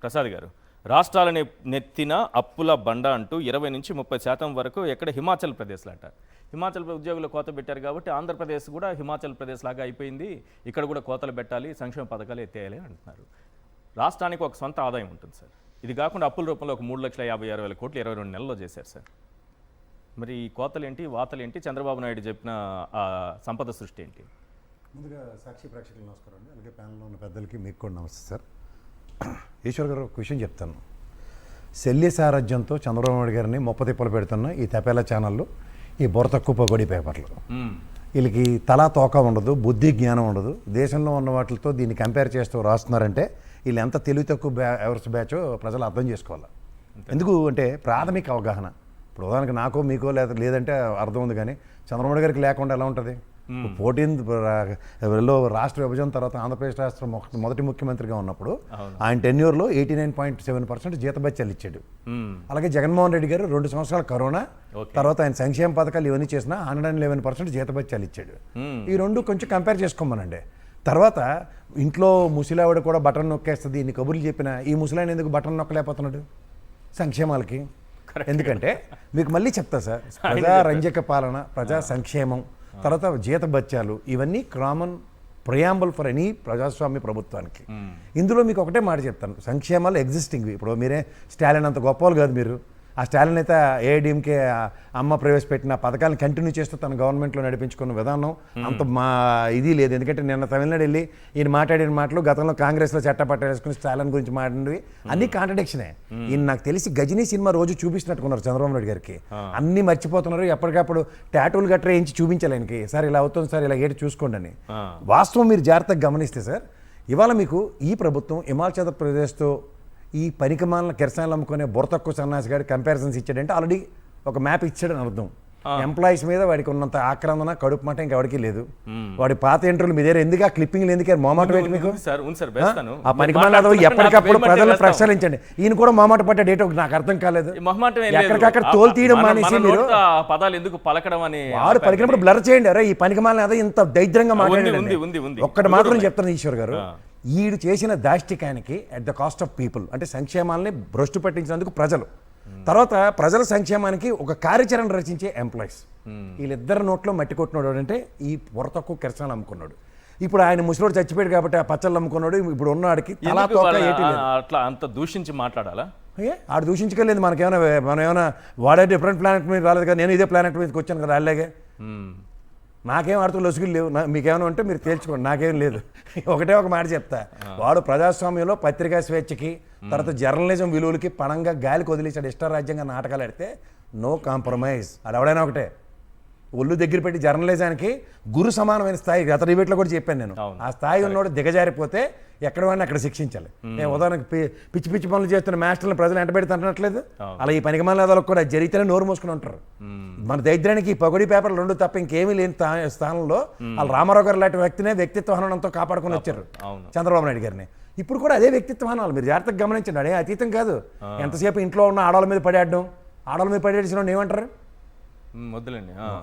ప్రసాద్ గారు, రాష్ట్రాలని నెత్తిన అప్పుల బండ అంటూ 20-30% వరకు ఎక్కడ హిమాచల్ ప్రదేశ్లో అంటారు. హిమాచల్ ఉద్యోగులు కోత పెట్టారు కాబట్టి ఆంధ్రప్రదేశ్ కూడా హిమాచల్ ప్రదేశ్ లాగా అయిపోయింది, ఇక్కడ కూడా కోతలు పెట్టాలి, సంక్షేమ పథకాలు ఎత్తేయాలి అంటున్నారు. రాష్ట్రానికి ఒక సొంత ఆదాయం ఉంటుంది సార్. ఇది కాకుండా అప్పుల రూపంలో ఒక 3,56,000 కోట్లు 22 నెలల్లో చేశారు సార్. మరి ఈ కోతలేంటి, వాతలేంటి, చంద్రబాబు నాయుడు చెప్పిన సంపద సృష్టి ఏంటి? ముందుగా సాక్షి ప్రేక్షకులు నమస్కారం అండి, అలాగే ప్యానల్లో ఉన్న పెద్దలకి మీకు కూడా నమస్తే సార్. ఈశ్వర్ గారు ఒక విషయం చెప్తాను. శల్య సారథ్యంతో చంద్రబాబు నాయుడు గారిని తిప్పలు పెడుతున్న ఈ తపేలా ఛానళ్ళు, ఈ బుర్ర తక్కువ పొగడి పేపర్లు, వీళ్ళకి తలా తోక ఉండదు, బుద్ధి జ్ఞానం ఉండదు. దేశంలో ఉన్న వాటితో దీన్ని కంపేర్ చేస్తూ రాస్తున్నారంటే వీళ్ళు ఎంత తెలివి తక్కువ ఎవర్స్ బ్యాచో ప్రజలు అర్థం చేసుకోవాలి. ఎందుకు అంటే ప్రాథమిక అవగాహన. ఇప్పుడు ఉదాహరణకి నాకో మీకో లేదంటే అర్థం ఉంది, కానీ చంద్రబాబు గారికి లేకుండా ఎలా ఉంటుంది? 14లో రాష్ట్ర విభజన తర్వాత ఆంధ్రప్రదేశ్ రాష్ట్ర మొదటి ముఖ్యమంత్రిగా ఉన్నప్పుడు ఆయన టెన్యూర్లో 89.7% జీతభత్యాలు ఇచ్చాడు. అలాగే జగన్మోహన్ రెడ్డి గారు 2 సంవత్సరాల కరోనా తర్వాత ఆయన సంక్షేమ పథకాలు ఇవన్నీ చేసినా 111% జీతభత్యాలు ఇచ్చాడు. ఈ రెండు కొంచెం కంపేర్ చేసుకోమనండి. తర్వాత ఇంట్లో ముసలావిడ కూడా బటన్ నొక్కేస్తుంది, ఇన్ని కబుర్లు చెప్పినా ఈ ముసలాయన ఎందుకు బటన్ నొక్కలేకపోతున్నాడు సంక్షేమాలకి? ఎందుకంటే మీకు మళ్ళీ చెప్తా సార్, ప్రజా రంజక పాలన, ప్రజా సంక్షేమం, తర్వాత జీతభత్యాలు, ఇవన్నీ కామన్ ప్రియాంబుల్ ఫర్ ఎనీ ప్రజాస్వామ్య ప్రభుత్వానికి. ఇందులో మీకు ఒకటే మాట చెప్తాను, సంక్షేమాలు ఎగ్జిస్టింగ్వి. ఇప్పుడు మీరే స్టాలిన్ అంత గొప్పలు కాదు మీరు. ఆ స్టాలిన్ అయితే ఏఐడిఎంకే అమ్మ ప్రవేశపెట్టిన పథకాలను కంటిన్యూ చేస్తూ తన గవర్నమెంట్లో నడిపించుకున్న విధానం అంత ఇది లేదు. ఎందుకంటే నిన్న తమిళనాడు వెళ్ళి ఈయన మాట్లాడిన మాటలు గతంలో కాంగ్రెస్లో చట్టపట్ట వేసుకుని స్టాలిన్ గురించి మాట్లాడినవి అన్ని కాంట్రడిక్షనే. ఈయన నాకు తెలిసి గజనీ సినిమా రోజు చూపిస్తున్నట్టుకున్నారు చంద్రబాబు నాయుడు గారికి. అన్నీ మర్చిపోతున్నారు, ఎప్పటికప్పుడు టాటూలు గట్రా వేయించి చూపించాలి ఆయనకి. సార్ ఇలా అవుతుంది సార్, ఇలా ఏటి చూసుకోండి అని. వాస్తవం మీరు జాగ్రత్తగా గమనిస్తే సార్, ఇవాళ మీకు ఈ ప్రభుత్వం హిమాచల్ ప్రదేశ్తో ఈ పనికిమాలిన కిరసాయలు అమ్ముకునే బుర్ర తక్కువ సన్నాసి గారి కంపారిజన్స్ ఇచ్చాడంటే ఆల్రెడీ ఒక మ్యాప్ ఇచ్చాడని అర్థం. ఎంప్లాయీస్ మీద వాడికి ఉన్నంత ఆక్రందన, కడుపు మాట ఇంకెవరికి లేదు. వాడి పాత ఇంటర్వ్యూలు మీ దగ్గర ఎందుకు, ఆ క్లిప్పింగ్లు ఎందుకు మొహమాట పెట్టి మీకు ఆ పనికిమాల ఎప్పటికప్పుడు ప్రజలను ప్రశ్నించండి. ఈయన కూడా మొహమాట పడ్డాడు, ఏంటో నాకు అర్థం కాలేదు. ఎక్కడికక్కడ తోలు తీయడం మానేసి మీరు పదాలు ఎందుకు పలకడం అని వాడు పలికినప్పుడు బ్లర్ చేయండి. అరే ఈ పనికిమాల ఏదో ఇంత దైద్యంగా మాట్లాడండి. ఒక్కటి మాత్రం చెప్తాను ఈశ్వర్ గారు, ఈడు చేసిన దాష్టికానికి at the cost of people, అంటే సంక్షేమాలని భ్రష్టు పట్టించినందుకు ప్రజలు, తర్వాత ప్రజల సంక్షేమానికి ఒక కార్యాచరణ రచించే ఎంప్లాయీస్, వీళ్ళిద్దరు నోట్లో మట్టి కొట్టినాడు. అంటే ఈ పొర తక్కువ కిరసనాలు అమ్ముకున్నాడు. ఇప్పుడు ఆయన ముసలోడు చచ్చిపోయాడు కాబట్టి ఆ పచ్చళ్ళు అమ్ముకున్నాడు. ఇప్పుడు ఉన్నవాడికి అట్లా అంత దూషించి మాట్లాడాలా? ఆడు దూషించగలేదు. మనం ఏమైనా వాడే డిఫరెంట్ ప్లానెట్ మీద రాలేదు కదా, నేను ఇదే ప్లానెట్ మీదకి వచ్చాను కదా, అలాగే నాకేం ఆడుతూ లొసుగులు లేవు. మీకేమైనా ఉంటే మీరు తేల్చుకోండి, నాకేం లేదు. ఒకటే ఒక మాట చెప్తా, వాడు ప్రజాస్వామ్యంలో పత్రికా స్వేచ్ఛకి తర్వాత జర్నలిజం విలువలకి పణంగా గాలికి వదిలేసాడు. ఇష్టారాజ్యంగా నాటకాలు ఆడితే నో కాంప్రమైజ్. అది ఎవడైనా ఒకటే ఒళ్ళు దగ్గర పెట్టి జర్నలిజానికి గురు సమానమైన స్థాయి, గత డిబేట్లో కూడా చెప్పాను నేను. ఆ స్థాయి ఉన్నోడు దిగజారిపోతే ఎక్కడ వాడిని అక్కడ శిక్షించాలి. నేను ఉదాహరణకు పిచ్చి పిచ్చి పనులు చేస్తున్న మాస్టర్లను ప్రజలు ఎంటబెడితే అంటట్లేదు. అలా ఈ పనికిమాలకు కూడా జరిగితేనే నోరు మూసుకుని ఉంటారు. మన దరిద్రానికి ఈ పగడి పేపర్లు 2 తప్ప ఇంకేమీ లేని స్థానంలో వాళ్ళు రామారావు గారు లాంటి వ్యక్తినే వ్యక్తిత్వ హనంతో కాపాడుకుని వచ్చారు చంద్రబాబు నాయుడు గారిని. ఇప్పుడు కూడా అదే వ్యక్తిత్వ హనాలు మీరు జాగ్రత్తగా గమనించండి. అదే అతీతం కాదు. ఎంతసేపు ఇంట్లో ఉన్న ఆడవాళ్ళ మీద పడేయడం, ఆడవాళ్ళ మీద పడేసిన ఏమంటారు?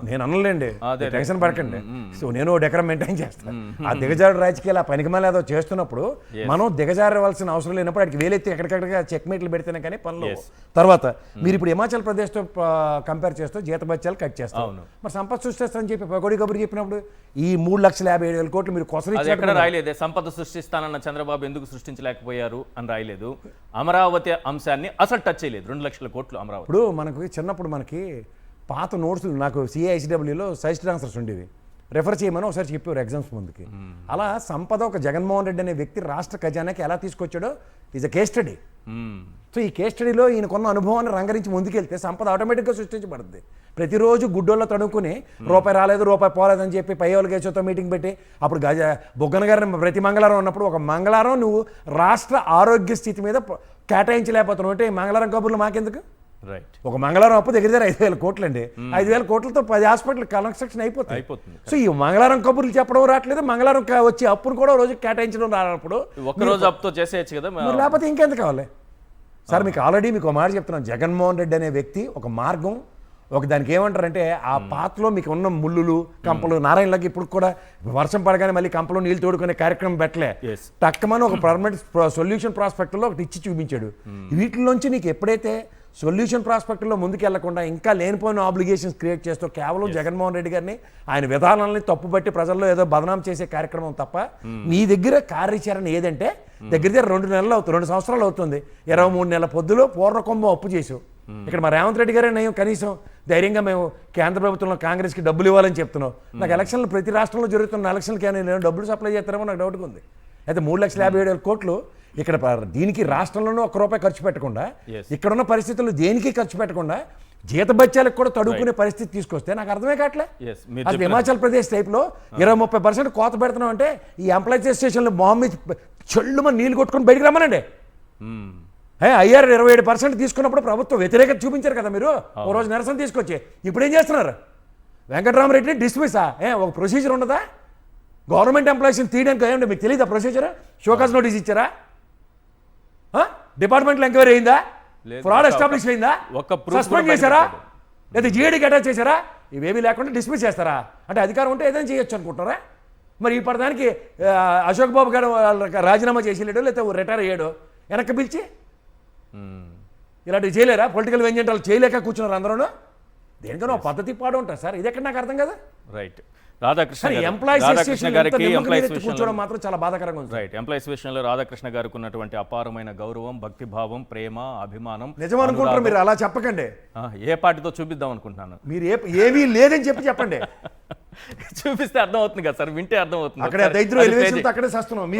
నేను అనలేండి, టెన్షన్ పడకండి. సో నేను డెకరం మెయింటైన్ చేస్తాను. ఆ దిగజారు రాజకీయాలు ఆ పనికిమాల ఏదో చేస్తున్నప్పుడు మనం దిగజారవలసిన అవసరం లేనప్పుడు వాడికి వేలెత్తి ఎక్కడికక్కడిగా చెక్మేట్లు పెడితేనే కానీ పనులు. తర్వాత మీరు ఇప్పుడు హిమాచల్ ప్రదేశ్తో కంపేర్ చేస్తూ జీతభత్యాలు కట్ చేస్తాం, మరి సంపద సృష్టిస్తారని చెప్పి పకోడీ కబురు చెప్పినప్పుడు ఈ 3,57,000 కోట్లు మీరు కొసరి రాయలేదే. సంపద సృష్టిస్తానన్న చంద్రబాబు ఎందుకు సృష్టించలేకపోయారు అని రాయలేదు. అమరావతి అంశాన్ని అసలు టచ్ చేయలేదు. 2,00,000 కోట్లు అమరావతి. ఇప్పుడు మనకి చిన్నప్పుడు మనకి పాత నోట్స్, నాకు సిఐసిడబ్ల్యూలో సజెస్టెడ్ ఆన్సర్స్ ఉండేవి, రెఫర్ చేయమని ఒకసారి చెప్పారు ఎగ్జామ్స్ ముందుకి. అలా సంపద ఒక జగన్మోహన్ రెడ్డి అనే వ్యక్తి రాష్ట్ర ఖజానాకి ఎలా తీసుకొచ్చాడో is a case study. So ఈ కేస్ స్టడీలో ఈయనకున్న అనుభవాన్ని రంగరించి ముందుకెళ్తే సంపద ఆటోమేటిక్గా సృష్టించబడుతుంది. ప్రతిరోజు గుడ్డోళ్ళ తడుకుని రూపాయి రాలేదు, రూపాయి పోలేదని చెప్పి పై వాళ్ళ కేసుతో మీటింగ్ పెట్టి అప్పుడు బొగ్గన గారిని ప్రతి మంగళవారం ఉన్నప్పుడు ఒక మంగళవారం నువ్వు రాష్ట్ర ఆరోగ్య స్థితి మీద కేటాయించలేకపోతున్నావు అంటే మంగళవారం కబుర్లు మాకెందుకు? ఒక మంగళవారం అప్పు దగ్గర 5,000 కోట్లు అండి. 5,000 కోట్లతో 10 హాస్పిటల్ కన్స్ట్రక్షన్ అయిపోతుంది. సో ఈ మంగళవారం కబుర్లు చెప్పడం రావట్లేదు, మంగళవారం వచ్చి అప్పును కూడా రోజు కేటాయించడం రానప్పుడు ఒక్కరోజు అప్పుతో చేసేయచ్చు కదా, లేకపోతే ఇంకెంత కావాలి సార్? మీకు ఆల్రెడీ మీకు మాట చెప్తున్నాను, జగన్మోహన్ రెడ్డి అనే వ్యక్తి ఒక మార్గం, ఒక దానికి ఏమంటారంటే ఆ పాతలో మీకు ఉన్న ముళ్ళులు కంపలు నారాయణలకి ఇప్పుడు కూడా వర్షం పడగానే మళ్ళీ కంపలో నీళ్ళు తోడుకునే కార్యక్రమం పెట్టలే. Yes. టక్కమని ఒక పర్మనెంట్ సొల్యూషన్ ప్రాస్పెక్ట్లో ఒకటి ఇచ్చి చూపించాడు. వీటిలోంచి నీకు ఎప్పుడైతే సొల్యూషన్ ప్రాస్పెక్ట్లో ముందుకు వెళ్లకుండా ఇంకా లేనిపోయిన ఆబ్లిగేషన్స్ క్రియేట్ చేస్తూ కేవలం జగన్మోహన్ రెడ్డి గారిని ఆయన విధానాలని తప్పుపట్టి ప్రజల్లో ఏదో బదనాం చేసే కార్యక్రమం తప్ప నీ దగ్గర కార్యాచరణ ఏదంటే దగ్గర 2 నెలలు అవుతుంది, 2 సంవత్సరాలు అవుతుంది. 23 నెలల పొద్దులో పూర్ణకుంభం అప్పు చేసావు. ఇక్కడ మా రేవంత్ రెడ్డి గారే నయం కనీసం ధైర్యంగా మేము కేంద్ర ప్రభుత్వంలో కాంగ్రెస్కి డబ్బులు ఇవ్వాలని చెప్తున్నాం. నాకు ఎలక్షన్లు ప్రతి రాష్ట్రంలో జరుగుతున్న ఎలక్షన్కి నేను డబ్బులు సప్లై చేస్తారేమో నాకు డౌట్గా ఉంది. అయితే 3,57,000 కోట్లు ఇక్కడ దీనికి రాష్ట్రంలోనూ ₹1 ఖర్చు పెట్టకుండా ఇక్కడున్న పరిస్థితుల్లో దేనికి ఖర్చు పెట్టకుండా జీతభత్యాలకు కూడా తడుకునే పరిస్థితి తీసుకొస్తే నాకు అర్థమే కావట్లే. అసలు హిమాచల్ ప్రదేశ్ టైప్లో 20-30% కోత పెడుతున్నాం అంటే ఈ ఎంప్లాయీస్ అసోసియేషన్లో మొహమ్మద్ చెల్లుమని నీళ్ళు కొట్టుకొని బయటికి రమ్మనండి. ఐఆర్ 27% తీసుకున్నప్పుడు ప్రభుత్వం వ్యతిరేకత చూపించారు కదా మీరు, ఓ రోజు నిరసన తీసుకొచ్చి. ఇప్పుడు ఏం చేస్తున్నారు? వెంకటరామరెడ్డిని డిస్మిసా? ఒక ప్రొసీజర్ ఉండదా? గవర్నమెంట్ ఎంప్లాయీస్ని తీయడానికి ఏమంటే మీకు తెలియదా ప్రొసీజర్? షోకాజ్ నోటీస్ ఇచ్చారా? డిపార్ట్మెంట్లో ఎంక్వైరీ అయిందా? ఫ్రాడ్ ఎస్టాబ్లిష్ అయిందా? సస్పెండ్ చేశారా? లేదా జీఏడీకి అటాచ్ చేశారా? ఇవేమీ లేకుండా డిస్మిస్ చేస్తారా? అంటే అధికారం ఉంటే ఏదైనా చేయొచ్చు అనుకుంటారా? మరి ఇప్పటిదానికి అశోక్ బాబు గారు రాజీనామా చేసేలేడు, లేకపోతే రిటైర్ అయ్యాడు, వెనక్కి పిలిచి ఇలాంటివి చేయలేరా? పొలిటికల్ వెంజెంటాలు చేయలేక కూర్చున్నారు అందరూ. దేనికన్నా పద్ధతి పాడు ఉంటారు సార్, ఇది ఎక్కడ నాకు అర్థం కదా. రైట్. రాధాకృష్ణ కూర్చోవడం మాత్రం చాలా బాధాకరంగా ఉంది. రైట్. ఎంప్లాయీస్ విషయంలో రాధాకృష్ణ గారికి ఉన్నటువంటి అపారమైన గౌరవం, భక్తిభావం, ప్రేమ, అభిమానం నిజం అనుకుంటారు మీరు. అలా చెప్పకండి. ఏ పార్టీతో చూపిద్దాం అనుకుంటున్నాను. మీరు ఏమీ లేదని చెప్పండి. చూపిస్తే అర్థం అవుతుంది కదా సార్, వింటే అర్థం అవుతుంది. అక్కడే దైత్రం ఎలివేషన్ అక్కడే చేస్తున్నాం.